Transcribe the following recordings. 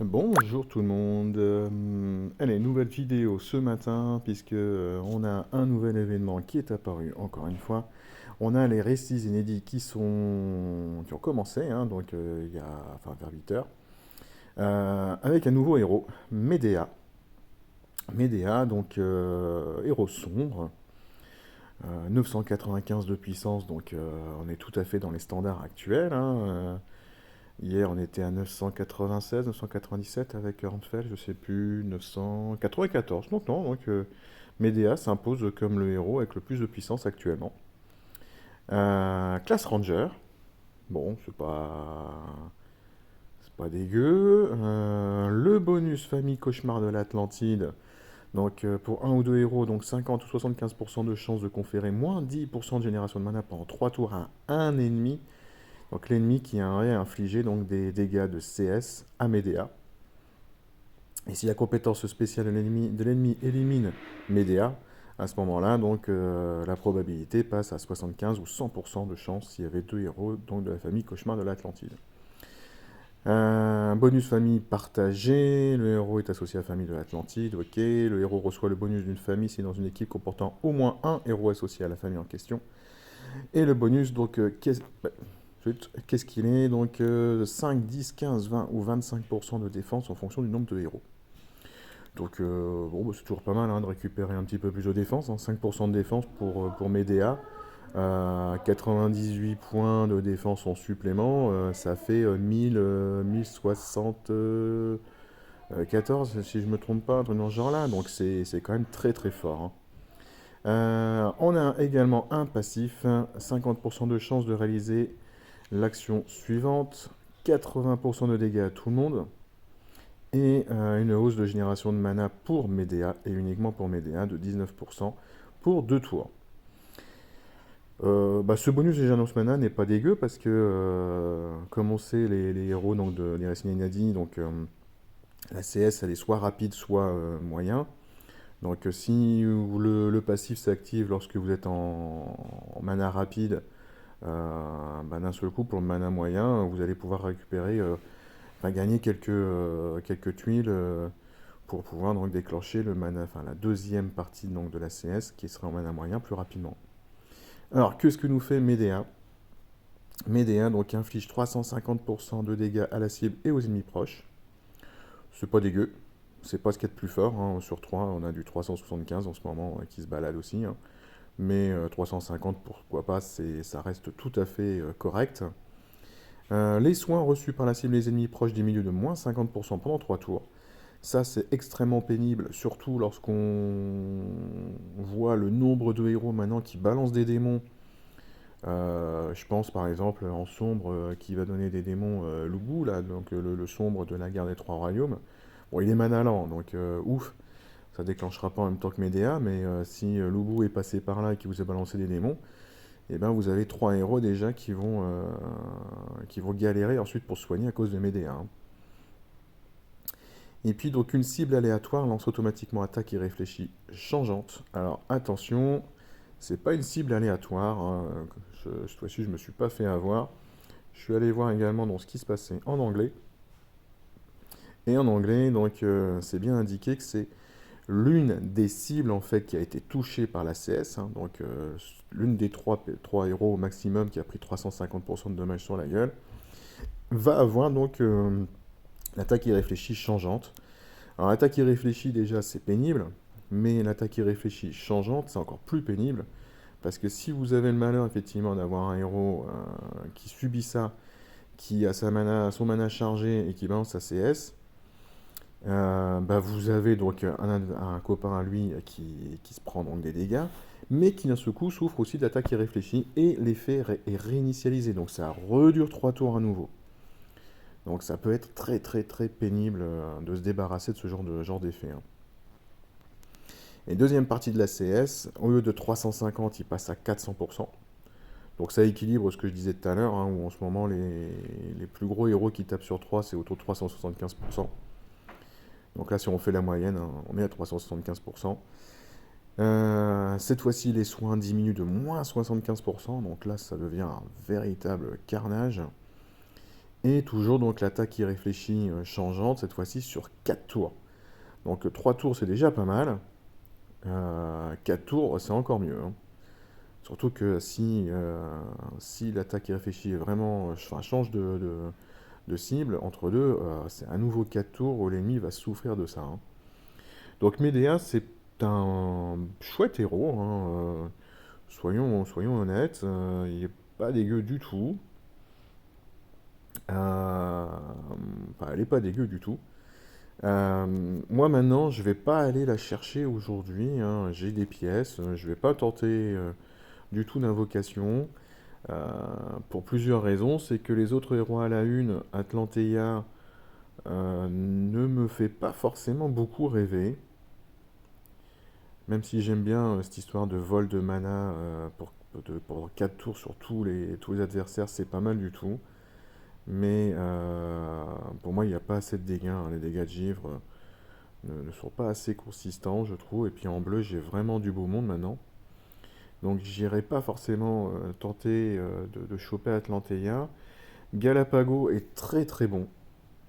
Bonjour tout le monde. Allez, nouvelle vidéo ce matin puisque on a un nouvel événement qui est apparu encore une fois. On a les récits inédits qui ont commencé, hein, donc il y a enfin vers 8 heures, avec un nouveau héros, Médéa. Médéa, donc héros sombre, 995 de puissance, donc on est tout à fait dans les standards actuels, hein. Hier, on était à 996, 997 avec Hornfeld, je sais plus, 994. Donc non, donc Medea s'impose comme le héros avec le plus de puissance actuellement. Classe Ranger, bon, c'est pas dégueu. Le bonus famille cauchemar de l'Atlantide, donc pour un ou deux héros, donc 50 ou 75% de chance de conférer moins 10% de génération de mana pendant 3 tours à un ennemi. Donc l'ennemi qui aurait infligé donc des dégâts de CS à Medea. Et si la compétence spéciale de l'ennemi élimine Medea, à ce moment-là, donc la probabilité passe à 75 ou 100% de chance s'il y avait deux héros donc de la famille Cauchemar de l'Atlantide. Bonus famille partagé, le héros est associé à la famille de l'Atlantide, ok. Le héros reçoit le bonus d'une famille si dans une équipe comportant au moins un héros associé à la famille en question. Et le bonus, donc, qu'est-ce qu'il est? Donc 5, 10, 15, 20 ou 25% de défense en fonction du nombre de héros. Donc bon, bah, c'est toujours pas mal, hein, de récupérer un petit peu plus de défense, hein. 5% de défense pour Medea. 98 points de défense en supplément, ça fait 14, si je me trompe pas, un truc dans ce genre là. Donc c'est quand même très très fort, hein. On a également un passif, 50% de chance de réaliser l'action suivante, 80% de dégâts à tout le monde, et une hausse de génération de mana pour Medea, et uniquement pour Medea, de 19% pour 2 tours. Ce bonus de génération de mana n'est pas dégueu parce que, comme on sait, les héros donc, des Racine Nadi, donc la CS elle est soit rapide, soit moyen. Donc si le passif s'active lorsque vous êtes en mana rapide, d'un seul coup, pour le mana moyen, vous allez pouvoir récupérer, enfin gagner quelques tuiles pour pouvoir donc déclencher le mana, enfin la deuxième partie donc, de la CS qui serait en mana moyen plus rapidement. Alors, qu'est-ce que nous fait Medea? Medea donc inflige 350% de dégâts à la cible et aux ennemis proches. C'est pas dégueu. C'est pas ce qu'il y a de plus fort, hein. Sur 3, on a du 375 en ce moment qui se balade aussi, hein. Mais 350, pourquoi pas, ça reste tout à fait correct. Les soins reçus par la cible et les ennemis proches diminuent de moins 50% pendant 3 tours. Ça, c'est extrêmement pénible, surtout lorsqu'on voit le nombre de héros maintenant qui balancent des démons. Je pense par exemple en sombre qui va donner des démons Lubu, là, donc le sombre de la guerre des trois royaumes. Bon, il est mana lent, donc ouf, ça déclenchera pas en même temps que Medea, mais si Lubu est passé par là et qui vous a balancé des démons, et ben vous avez trois héros déjà qui vont galérer ensuite pour se soigner à cause de Medea, hein. Et puis donc une cible aléatoire lance automatiquement attaque irréfléchie changeante. Alors attention, c'est pas une cible aléatoire, hein. Cette fois-ci je me suis pas fait avoir. Je suis allé voir également dans ce qui se passait en anglais. Et en anglais, donc c'est bien indiqué que c'est l'une des cibles en fait qui a été touchée par la CS, hein. Donc l'une des trois héros au maximum qui a pris 350% de dommages sur la gueule, va avoir donc l'attaque irréfléchie changeante. Alors l'attaque irréfléchie déjà c'est pénible, mais l'attaque irréfléchie changeante c'est encore plus pénible, parce que si vous avez le malheur effectivement d'avoir un héros qui subit ça, qui a son mana chargé et qui balance sa CS, vous avez donc un copain à lui qui se prend donc des dégâts, mais qui d'un seul coup souffre aussi d'attaque irréfléchie, et l'effet est réinitialisé, donc ça redure 3 tours à nouveau. Donc ça peut être très très très pénible de se débarrasser de ce genre d'effet, hein. Et deuxième partie de la CS, au lieu de 350, il passe à 400%. Donc ça équilibre ce que je disais tout à l'heure, hein, où en ce moment les plus gros héros qui tapent sur 3, c'est autour de 375%. Donc là, si on fait la moyenne, hein, on est à 375%. Cette fois-ci, les soins diminuent de moins 75%, donc là, ça devient un véritable carnage. Et toujours donc l'attaque irréfléchie changeante, cette fois-ci sur 4 tours. Donc 3 tours c'est déjà pas mal. 4 tours c'est encore mieux, hein. Surtout que si l'attaque irréfléchie est vraiment, enfin, change de cible entre deux, c'est à nouveau 4 tours où l'ennemi va souffrir de ça, hein. Donc Médéa, c'est un chouette héros, hein, soyons honnêtes, il n'est pas dégueu du tout. Enfin, elle n'est pas dégueu du tout. Moi maintenant, je vais pas aller la chercher aujourd'hui, hein. J'ai des pièces, je vais pas tenter du tout d'invocation. euh, pour plusieurs raisons. C'est que les autres héros à la une, Atlanteia, ne me fait pas forcément beaucoup rêver. Même si j'aime bien cette histoire de vol de mana pour 4 tours sur tous les adversaires, c'est pas mal du tout. Mais pour moi, il n'y a pas assez de dégâts, hein. Les dégâts de givre ne sont pas assez consistants, je trouve. Et puis en bleu, j'ai vraiment du beau monde maintenant. Donc j'irai pas forcément tenter de choper Atlanteia. Galapago est très très bon.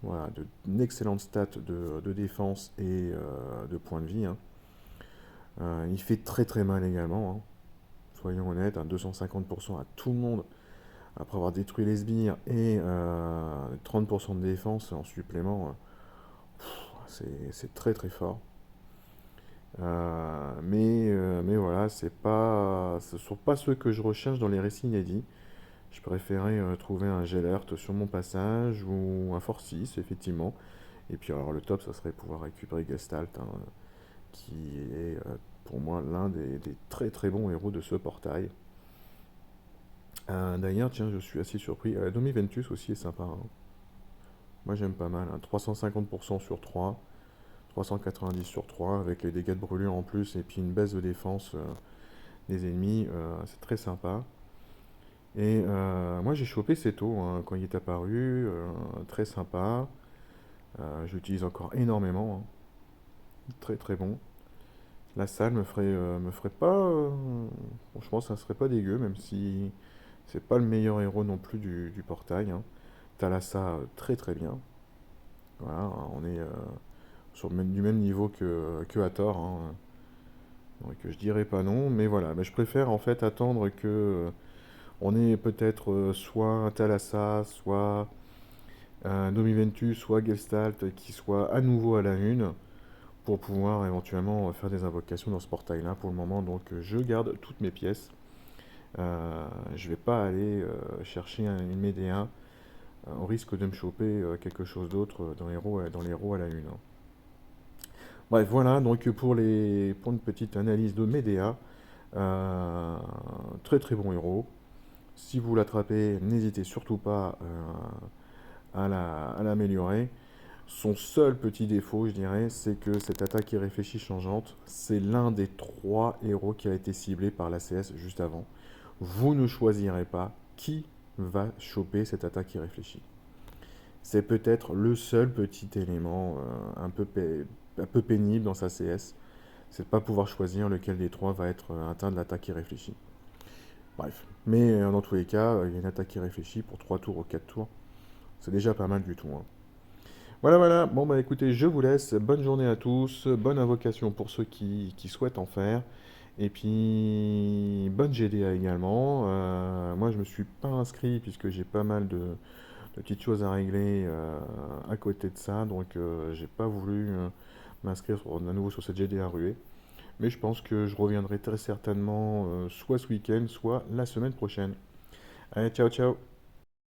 Voilà, une excellente stat de défense et de points de vie, hein. Il fait très très mal également, hein. Soyons honnêtes, hein, 250% à tout le monde après avoir détruit les sbires et 30% de défense en supplément. C'est très très fort. Mais voilà, ce ne sont pas ceux que je recherche dans les récits inédits. Je préférais trouver un Gellert sur mon passage ou un Force 6, effectivement. Et puis alors le top, ça serait pouvoir récupérer Gestalt, hein, qui est pour moi l'un des très très bons héros de ce portail. D'ailleurs, tiens, je suis assez surpris. Domi Ventus aussi est sympa, hein. Moi j'aime pas mal, hein. 350% sur 3, 390 sur 3, avec les dégâts de brûlure en plus, et puis une baisse de défense des ennemis, c'est très sympa. Et moi j'ai chopé Seto, hein, quand il est apparu, très sympa. Je l'utilise encore énormément, hein. Très très bon. La salle me ferait pas. Franchement, ça serait pas dégueu, même si c'est pas le meilleur héros non plus du portail, hein. Thalassa, très très bien. Voilà, on est du même niveau que Hathor, hein. Donc je dirais pas non, mais voilà. Mais je préfère en fait attendre que on ait peut-être soit un Thalassa, soit un Domiventus, soit Gestalt qui soit à nouveau à la une pour pouvoir éventuellement faire des invocations dans ce portail-là pour le moment. Donc je garde toutes mes pièces. Je vais pas aller chercher une Médéa au risque de me choper quelque chose d'autre dans les héros à la une, hein. Bref, voilà donc pour une petite analyse de Médéa. Euh, Très très bon héros. Si vous l'attrapez, n'hésitez surtout pas à l'améliorer. Son seul petit défaut, je dirais, c'est que cette attaque irréfléchie changeante, c'est l'un des 3 héros qui a été ciblé par l'ACS juste avant. Vous ne choisirez pas qui va choper cette attaque irréfléchie. C'est peut-être le seul petit élément un peu pénible dans sa CS, c'est de ne pas pouvoir choisir lequel des 3 va être atteint de l'attaque irréfléchie. Bref, mais dans tous les cas, il y a une attaque irréfléchie pour 3 tours ou 4 tours, c'est déjà pas mal du tout, hein. Voilà, voilà. Bon, bah écoutez, je vous laisse. Bonne journée à tous. Bonne invocation pour ceux qui souhaitent en faire. Et puis, bonne GDA également. Moi, je me suis pas inscrit puisque j'ai pas mal de petites choses à régler à côté de ça. Donc, j'ai pas voulu m'inscrire à nouveau sur cette GDA ruée. Mais je pense que je reviendrai très certainement soit ce week-end, soit la semaine prochaine. Allez, ciao, ciao.